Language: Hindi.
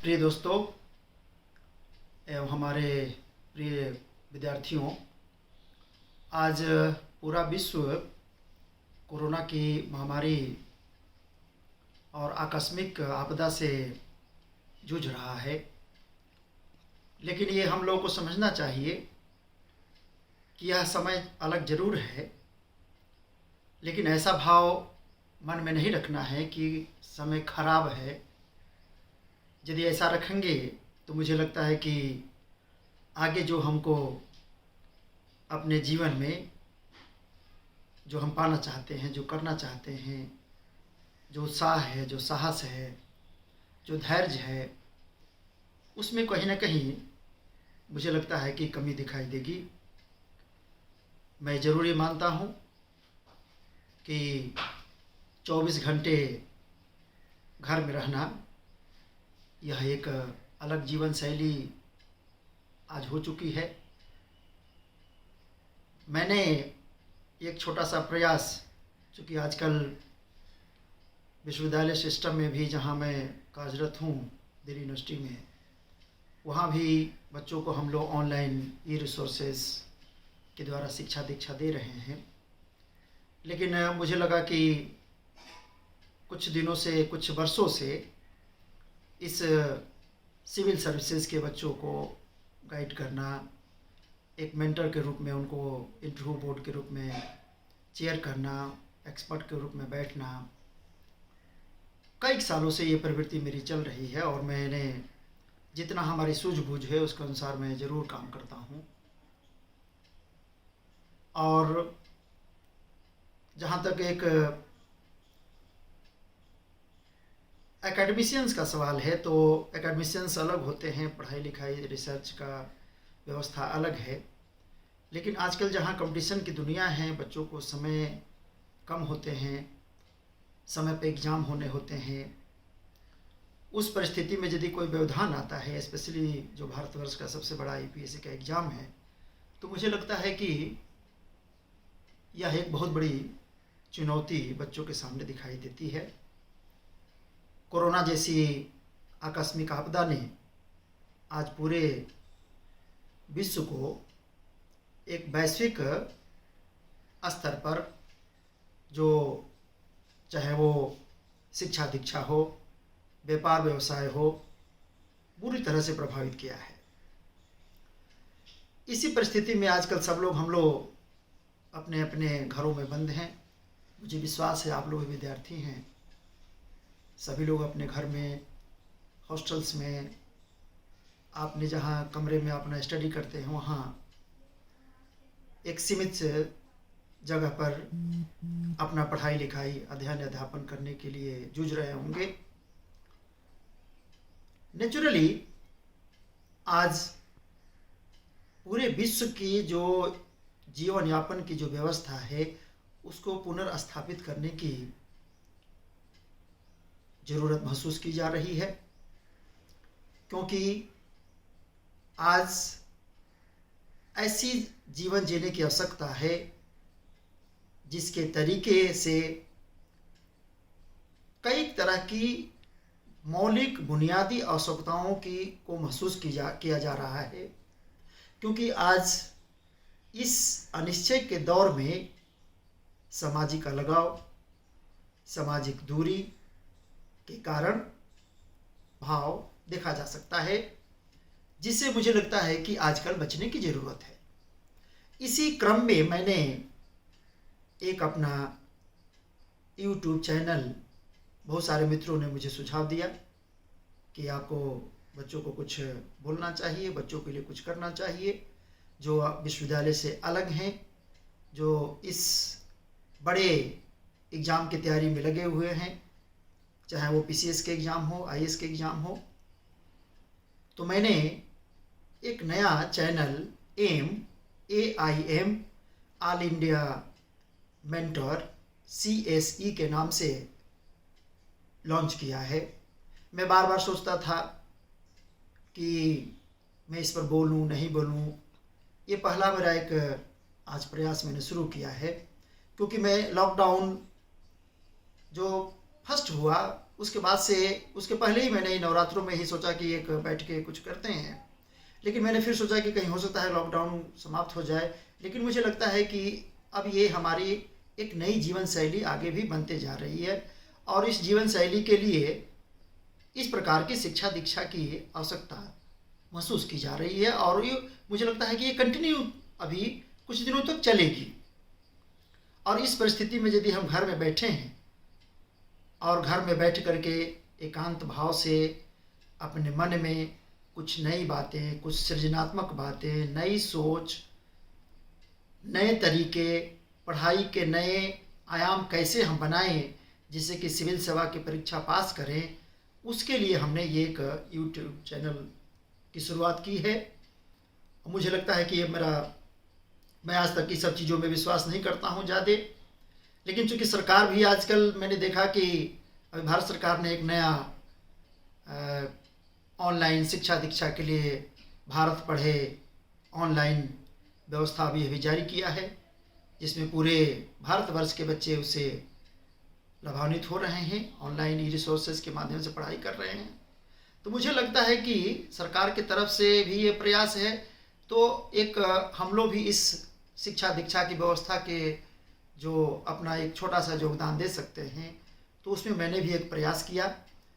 प्रिय दोस्तों एवं हमारे प्रिय विद्यार्थियों, आज पूरा विश्व कोरोना की महामारी और आकस्मिक आपदा से जूझ रहा है। लेकिन ये हम लोगों को समझना चाहिए कि यह समय अलग ज़रूर है, लेकिन ऐसा भाव मन में नहीं रखना है कि समय खराब है। यदि ऐसा रखेंगे तो मुझे लगता है कि आगे जो हमको अपने जीवन में जो हम पाना चाहते हैं, जो करना चाहते हैं, जो उत्साह है, जो साहस है, जो धैर्य है, उसमें कहीं न कहीं मुझे लगता है कि कमी दिखाई देगी। मैं ज़रूर ये मानता हूँ कि 24 घंटे घर में रहना यह एक अलग जीवन शैली आज हो चुकी है। मैंने एक छोटा-सा प्रयास, चूँकि आजकल विश्वविद्यालय सिस्टम में भी जहाँ मैं कार्यरत हूँ, दिल्ली यूनिवर्सिटी में, वहाँ भी बच्चों को हम लोग ऑनलाइन ई-रिसोर्सेज़ के द्वारा शिक्षा दीक्षा दे रहे हैं। लेकिन मुझे लगा कि कुछ दिनों से, कुछ वर्षों से इस सिविल सर्विसेज के बच्चों को गाइड करना, एक मेंटर के रूप में उनको इंटरव्यू बोर्ड के रूप में चेयर करना, एक्सपर्ट के रूप में बैठना, कई सालों से ये प्रवृत्ति मेरी चल रही है और मैंने जितना हमारी सूझबूझ है उसके अनुसार मैं ज़रूर काम करता हूँ। और जहाँ तक एक एकेडमिशियंस का सवाल है, तो एकेडमिशियंस अलग होते हैं, पढ़ाई लिखाई रिसर्च का व्यवस्था अलग है। लेकिन आजकल जहाँ कंपटीशन की दुनिया है, बच्चों को समय कम होते हैं, समय पे एग्ज़ाम होने होते हैं, उस परिस्थिति में यदि कोई व्यवधान आता है, स्पेशली जो भारतवर्ष का सबसे बड़ा यूपीएससी का एग्ज़ाम है, तो मुझे लगता है कि यह एक बहुत बड़ी चुनौती बच्चों के सामने दिखाई देती है। कोरोना जैसी आकस्मिक आपदा ने आज पूरे विश्व को एक वैश्विक स्तर पर, जो चाहे वो शिक्षा दीक्षा हो, व्यापार व्यवसाय हो, बुरी तरह से प्रभावित किया है। इसी परिस्थिति में आजकल सब लोग, हम लोग अपने अपने घरों में बंद हैं। मुझे विश्वास है आप लोग विद्यार्थी हैं, सभी लोग अपने घर में, हॉस्टल्स में, आपने जहाँ कमरे में अपना स्टडी करते हैं वहाँ एक सीमित जगह पर अपना पढ़ाई लिखाई, अध्ययन अध्यापन करने के लिए जूझ रहे होंगे। नेचुरली आज पूरे विश्व की जो जीवन यापन की जो व्यवस्था है उसको पुनर्स्थापित करने की ज़रूरत महसूस की जा रही है, क्योंकि आज ऐसी जीवन जीने की आवश्यकता है जिसके तरीके से कई तरह की मौलिक बुनियादी आवश्यकताओं की को महसूस किया जा रहा है। क्योंकि आज इस अनिश्चय के दौर में सामाजिक अलगाव, सामाजिक दूरी के कारण भाव देखा जा सकता है, जिससे मुझे लगता है कि आजकल बचने की ज़रूरत है। इसी क्रम में मैंने एक अपना यूट्यूब चैनल, बहुत सारे मित्रों ने मुझे सुझाव दिया कि आपको बच्चों को कुछ बोलना चाहिए, बच्चों के लिए कुछ करना चाहिए, जो विश्वविद्यालय से अलग हैं, जो इस बड़े एग्ज़ाम की तैयारी में लगे हुए हैं, चाहे वो पीसीएस के एग्ज़ाम हो, आईएएस के एग्ज़ाम हो। तो मैंने एक नया channel AIM all India mentor CSE के नाम से लॉन्च किया है। मैं बार बार सोचता था कि मैं इस पर बोलूं नहीं बोलूं। ये पहला मेरा एक आज प्रयास मैंने शुरू किया है, क्योंकि मैं लॉकडाउन जो फर्स्ट हुआ उसके बाद से, उसके पहले ही मैंने नवरात्रों में ही सोचा कि एक बैठ के कुछ करते हैं, लेकिन मैंने फिर सोचा कि कहीं हो सकता है लॉकडाउन समाप्त हो जाए। लेकिन मुझे लगता है कि अब ये हमारी एक नई जीवन शैली आगे भी बनते जा रही है, और इस जीवन शैली के लिए इस प्रकार की शिक्षा दीक्षा की आवश्यकता महसूस की जा रही है, और ये मुझे लगता है कि ये कंटिन्यू अभी कुछ दिनों तक चलेगी। और इस परिस्थिति में यदि हम घर में बैठे हैं और घर में बैठ करके एकांत भाव से अपने मन में कुछ नई बातें, कुछ सृजनात्मक बातें, नई सोच, नए तरीके, पढ़ाई के नए आयाम कैसे हम बनाएं जिससे कि सिविल सेवा की परीक्षा पास करें, उसके लिए हमने ये एक यूट्यूब चैनल की शुरुआत की है। मुझे लगता है कि ये मैं आज तक की सब चीज़ों में विश्वास नहीं करता हूँ ज़्यादा, लेकिन चूँकि सरकार भी आजकल मैंने देखा कि अभी भारत सरकार ने एक नया ऑनलाइन शिक्षा दीक्षा के लिए भारत पढ़े ऑनलाइन व्यवस्था अभी जारी किया है, जिसमें पूरे भारतवर्ष के बच्चे उससे लाभान्वित हो रहे हैं, ऑनलाइन ई रिसोर्सेज के माध्यम से पढ़ाई कर रहे हैं। तो मुझे लगता है कि सरकार की तरफ से भी ये प्रयास है, तो एक हम लोग भी इस शिक्षा दीक्षा की व्यवस्था के जो अपना एक छोटा सा योगदान दे सकते हैं, तो उसमें मैंने भी एक प्रयास किया।